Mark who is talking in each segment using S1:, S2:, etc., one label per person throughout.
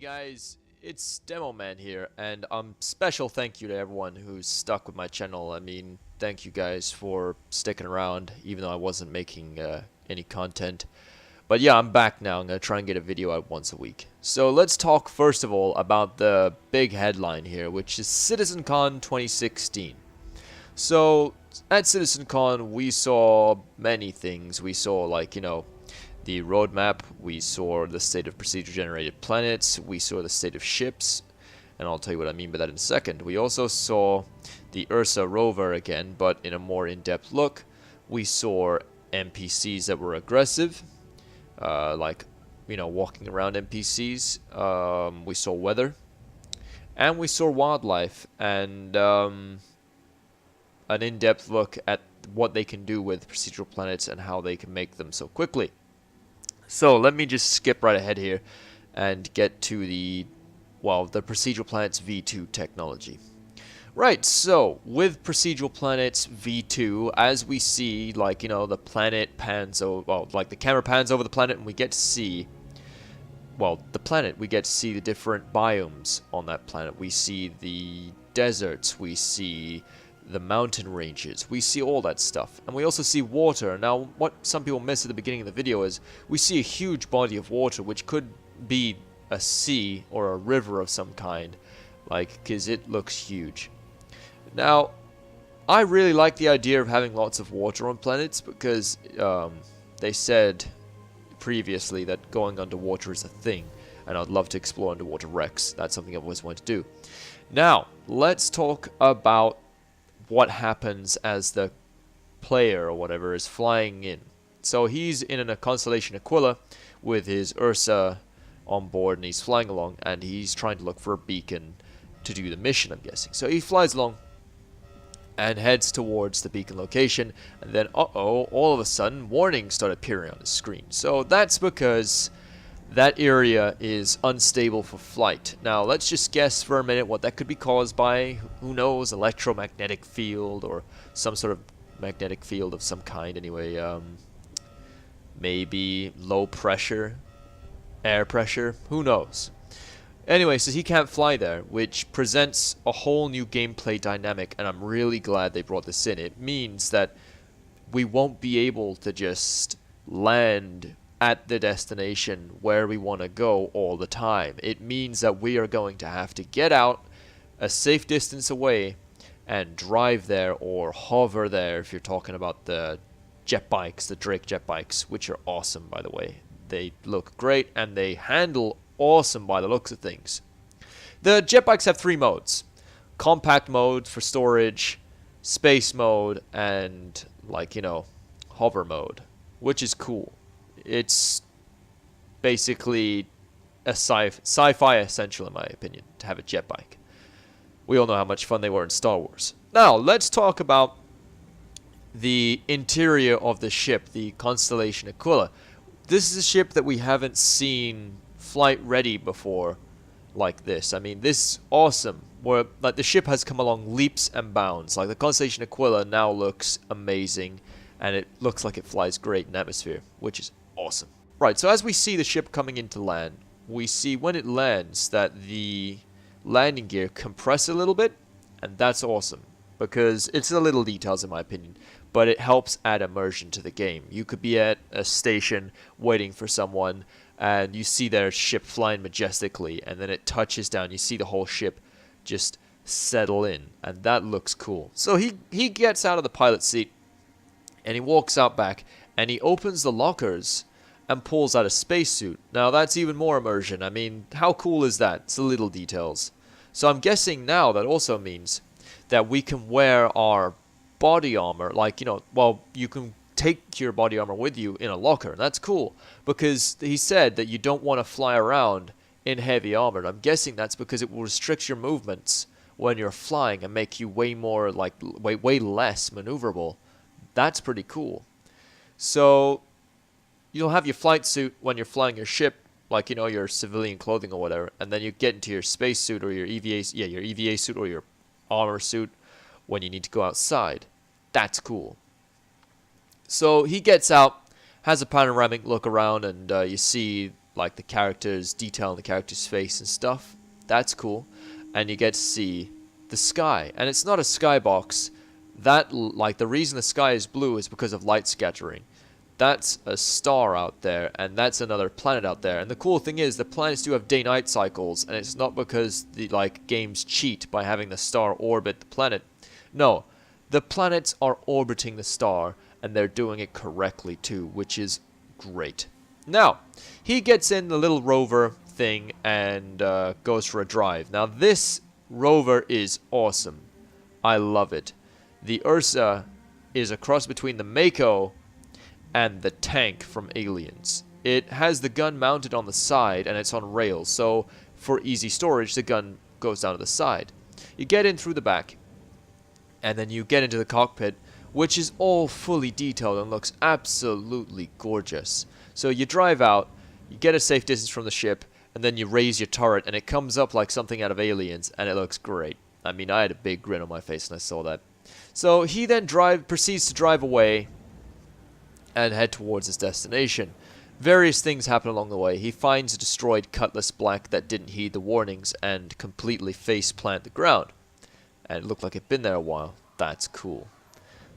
S1: guys, it's Demo Man here, and special thank you to everyone who's stuck with my channel. I mean, thank you guys for sticking around, even though I wasn't making any content. But yeah, I'm back now. I'm gonna try and get a video out once a week. So let's talk first of all about the big headline here, which is Citizencon 2016. So at Citizencon, we saw many things. We saw, like, the roadmap, we saw the state of procedure generated planets, we saw the state of ships, and I'll tell you what I mean by that in a second. We also saw the Ursa rover again, but in a more in-depth look. We saw NPCs that were aggressive, walking around NPCs. We saw weather, and we saw wildlife, and an in-depth look at what they can do with procedural planets and how they can make them so quickly. So let me just skip right ahead here and get to the procedural planets V2 technology. Right, so with procedural planets V2, as we see, the planet pans over, the camera pans over the planet and we get to see, the planet, we get to see the different biomes on that planet. We see the deserts, we see the mountain ranges, we see all that stuff, and we also see water. Now, what some people miss at the beginning of the video is we see a huge body of water, which could be a sea or a river of some kind, because it looks huge. Now, I really like the idea of having lots of water on planets, because they said previously that going underwater is a thing, and I'd love to explore underwater wrecks. That's something I've always wanted to do. Now, let's talk about what happens as the player or whatever is flying in. So he's in a Constellation Aquila with his Ursa on board, and he's flying along, and he's trying to look for a beacon to do the mission, I'm guessing. So he flies along and heads towards the beacon location, and then all of a sudden warnings start appearing on his screen. So that's because that area is unstable for flight. Now, let's just guess for a minute what that could be caused by. Who knows? Electromagnetic field or some sort of magnetic field of some kind. Anyway, maybe low pressure, air pressure. Who knows? Anyway, so he can't fly there, which presents a whole new gameplay dynamic, and I'm really glad they brought this in. It means that we won't be able to just land at the destination where we want to go all the time. It means that we are going to have to get out a safe distance away and drive there or hover there if you're talking about the jet bikes, the Drake jet bikes, which are awesome, by the way. They look great and they handle awesome by the looks of things. The jet bikes have three modes: compact mode for storage, space mode, and hover mode, which is cool. It's basically a sci-fi essential, in my opinion, to have a jet bike. We all know how much fun they were in Star Wars. Now, let's talk about the interior of the ship, the Constellation Aquila. This is a ship that we haven't seen flight ready before like this. I mean, this is awesome. Where the ship has come along leaps and bounds. Like, the Constellation Aquila now looks amazing, and it looks like it flies great in atmosphere, which is awesome. Right, so as we see the ship coming into land, we see when it lands that the landing gear compress a little bit, and that's awesome, because it's the little details in my opinion, but it helps add immersion to the game. You could be at a station waiting for someone, and you see their ship flying majestically, and then it touches down, you see the whole ship just settle in, and that looks cool. So he gets out of the pilot seat, and he walks out back, and he opens the lockers and pulls out a spacesuit. Now, that's even more immersion. I mean, how cool is that? It's the little details. So I'm guessing now that also means that we can wear our body armor. You can take your body armor with you in a locker. And that's cool, because he said that you don't want to fly around in heavy armor. And I'm guessing that's because it will restrict your movements when you're flying and make you way less maneuverable. That's pretty cool. So you'll have your flight suit when you're flying your ship, your civilian clothing or whatever, and then you get into your space suit or your EVA suit or your armor suit when you need to go outside. That's cool. So he gets out, has a panoramic look around, and you see like the characters, detail in the character's face and stuff. That's cool. And you get to see the sky. And it's not a skybox. That, like, the reason the sky is blue is because of light scattering. That's a star out there, and that's another planet out there. And the cool thing is, the planets do have day-night cycles, and it's not because the, like, games cheat by having the star orbit the planet. No, the planets are orbiting the star, and they're doing it correctly too, which is great. Now, he gets in the little rover thing and goes for a drive. Now, this rover is awesome. I love it. The Ursa is a cross between the Mako and the tank from Aliens. It has the gun mounted on the side, and it's on rails, so for easy storage, the gun goes down to the side. You get in through the back, and then you get into the cockpit, which is all fully detailed and looks absolutely gorgeous. So you drive out, you get a safe distance from the ship, and then you raise your turret, and it comes up like something out of Aliens, and it looks great. I mean, I had a big grin on my face when I saw that. So he then proceeds to drive away and head towards his destination. Various things happen along the way. He finds a destroyed Cutlass Black that didn't heed the warnings and completely face-plant the ground. And it looked like it'd been there a while. That's cool.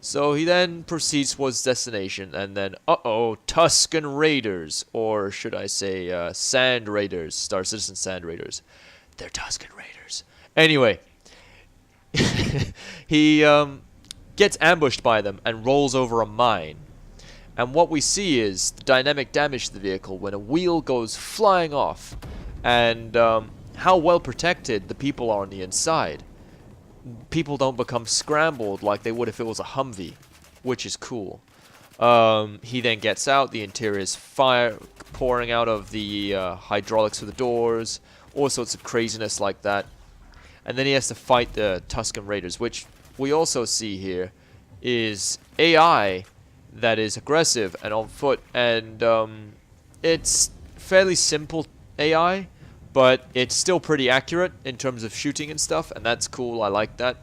S1: So he then proceeds towards his destination, and then, uh-oh, Tusken Raiders, or should I say, Sand Raiders, Star Citizen Sand Raiders. They're Tusken Raiders. Anyway, he gets ambushed by them and rolls over a mine. And what we see is the dynamic damage to the vehicle when a wheel goes flying off, and how well protected the people are on the inside. People don't become scrambled like they would if it was a Humvee, which is cool. He then gets out. The interior is fire pouring out of the hydraulics for the doors, all sorts of craziness like that. And then he has to fight the Tusken Raiders, which we also see here is AI that is aggressive and on foot, and it's fairly simple AI, but it's still pretty accurate in terms of shooting and stuff, and that's cool. I like that.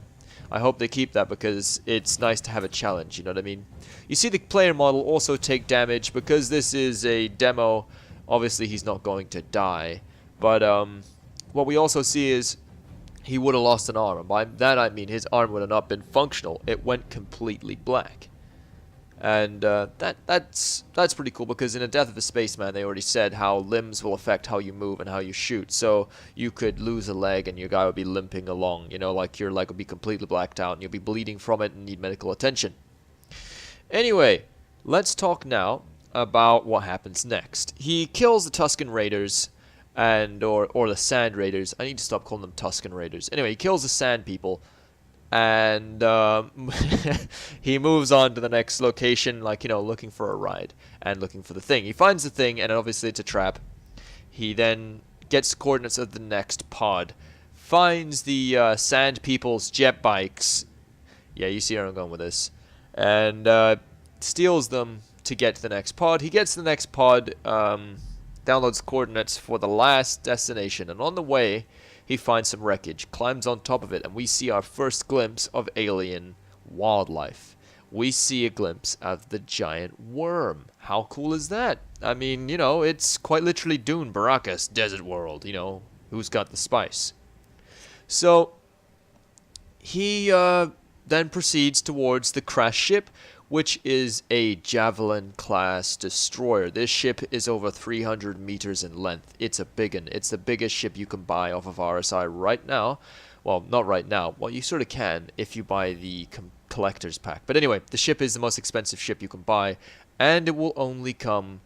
S1: I hope they keep that because it's nice to have a challenge, you know what I mean? You see the player model also take damage because this is a demo. Obviously he's not going to die, but what we also see is he would have lost an arm, and by that I mean his arm would have not been functional. It went completely black. And that's pretty cool because in A Death of a Spaceman they already said how limbs will affect how you move and how you shoot. So you could lose a leg and your guy would be limping along, you know, like your leg would be completely blacked out and you'll be bleeding from it and need medical attention. Anyway, let's talk now about what happens next. He kills the Tusken Raiders and or the Sand Raiders. I need to stop calling them Tusken Raiders. Anyway, he kills the Sand people. And he moves on to the next location, like, you know, looking for a ride and looking for the thing. He finds the thing, and obviously it's a trap. He then gets coordinates of the next pod, finds the Sand People's jet bikes. Yeah, you see where I'm going with this. And steals them to get to the next pod. He gets to the next pod, downloads coordinates for the last destination, and on the way he finds some wreckage, climbs on top of it, and we see our first glimpse of alien wildlife. We see a glimpse of the giant worm. How cool is that? I mean, you know, it's quite literally Dune, Baracus, Desert World, you know, who's got the spice? So, he then proceeds towards the crash ship, which is a Javelin-class destroyer. This ship is over 300 meters in length. It's a big one. It's the biggest ship you can buy off of RSI right now. Well, not right now. Well, you sort of can if you buy the collector's pack. But anyway, the ship is the most expensive ship you can buy, and it will only come,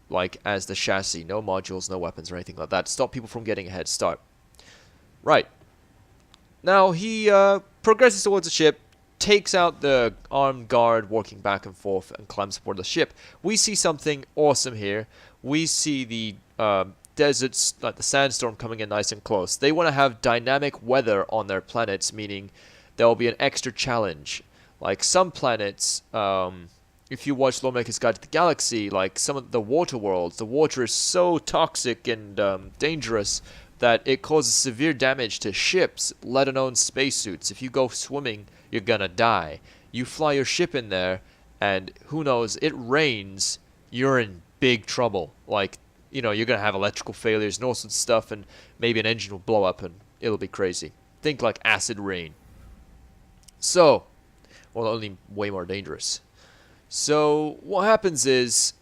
S1: like, as the chassis. No modules, no weapons, or anything like that. Stop people from getting a head start. Right. Now, he progresses towards the ship, takes out the armed guard working back and forth and climbs aboard the ship. We see something awesome here. We see the deserts, like the sandstorm, coming in nice and close. They want to have dynamic weather on their planets, meaning there will be an extra challenge. Like some planets, if you watch Lawmaker's Guide to the Galaxy, like some of the water worlds, the water is so toxic and dangerous that it causes severe damage to ships, let alone spacesuits. If you go swimming, you're gonna die. You fly your ship in there, and who knows, it rains, you're in big trouble. Like, you know, you're going to have electrical failures and all sorts of stuff, and maybe an engine will blow up and it'll be crazy. Think like acid rain. So, well, only way more dangerous. So, what happens is,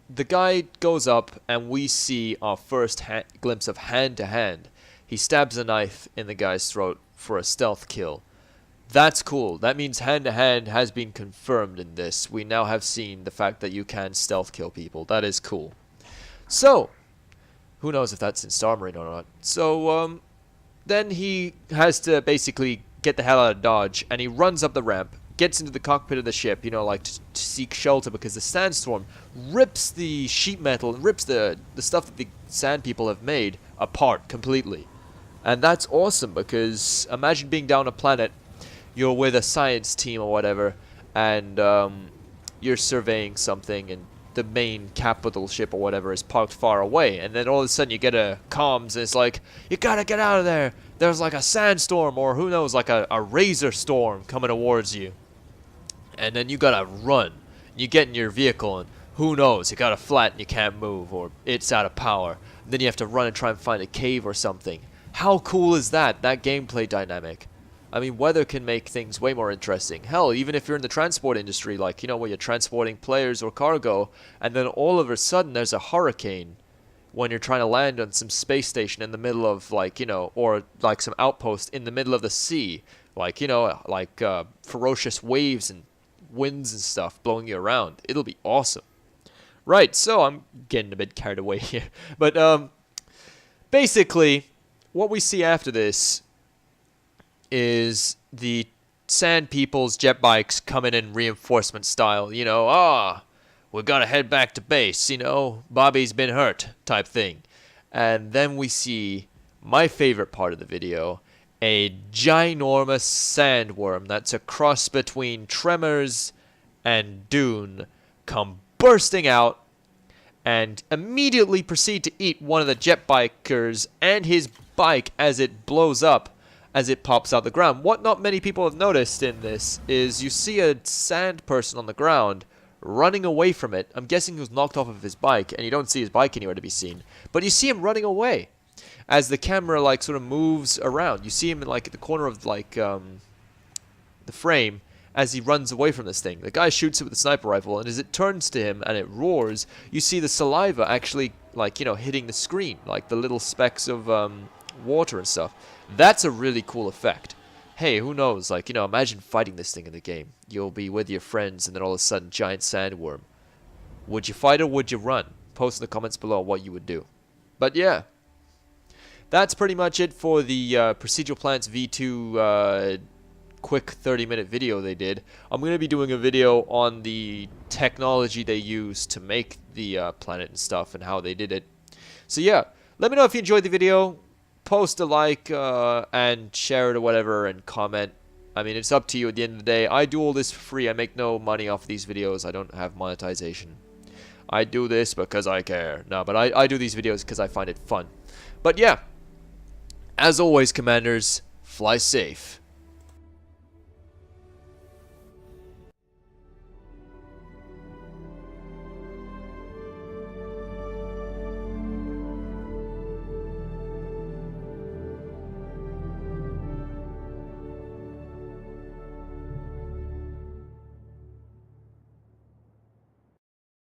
S1: the guy goes up and we see our first glimpse of hand-to-hand. He stabs a knife in the guy's throat for a stealth kill. That's cool. That means hand-to-hand has been confirmed in this. We now have seen the fact that you can stealth kill people. That is cool. So, who knows if that's in Star Marine or not. So, then he has to basically get the hell out of Dodge, and he runs up the ramp, gets into the cockpit of the ship, you know, like to seek shelter, because the sandstorm rips the sheet metal and rips the stuff that the sand people have made apart completely. And that's awesome, because imagine being down a planet, you're with a science team or whatever, and you're surveying something, and the main capital ship or whatever is parked far away, and then all of a sudden you get a comms, and it's like, you gotta get out of there, there's like a sandstorm, or who knows, like a razor storm coming towards you. And then you gotta run. You get in your vehicle, and who knows, you got a flat and you can't move, or it's out of power. And then you have to run and try and find a cave or something. How cool is that gameplay dynamic? I mean, weather can make things way more interesting. Hell, even if you're in the transport industry, like, you know, where you're transporting players or cargo, and then all of a sudden there's a hurricane when you're trying to land on some space station in the middle of, like, you know, or like some outpost in the middle of the sea. Like, you know, like ferocious waves and winds and stuff blowing you around. It'll be awesome. Right, so I'm getting a bit carried away here. But basically, what we see after this is the sand people's jet bikes coming in reinforcement style. You know, we gotta head back to base, you know, Bobby's been hurt type thing. And then we see my favorite part of the video, a ginormous sandworm that's a cross between Tremors and Dune come bursting out and immediately proceed to eat one of the jet bikers and his bike as it blows up, as it pops out the ground. What not many people have noticed in this is you see a sand person on the ground running away from it. I'm guessing he was knocked off of his bike, and you don't see his bike anywhere to be seen. But you see him running away as the camera, like, sort of moves around. You see him in, like, at the corner of, like, the frame as he runs away from this thing. The guy shoots it with a sniper rifle, and as it turns to him and it roars, you see the saliva actually, like, you know, hitting the screen, like the little specks of water and stuff. That's a really cool effect. Hey, who knows, like, you know, imagine fighting this thing in the game. You'll be with your friends, and then all of a sudden, giant sandworm. Would you fight or would you run? Post in the comments below what you would do. But yeah, that's pretty much it for the Procedural Planets V2 quick 30-minute video they did. I'm going to be doing a video on the technology they used to make the planet and stuff, and how they did it. So yeah, let me know if you enjoyed the video. Post a like and share it or whatever, and comment. I mean, it's up to you at the end of the day. I do all this for free. I make no money off these videos. I don't have monetization. I do this because I care. No, but I do these videos because I find it fun. But yeah, as always, Commanders, fly safe.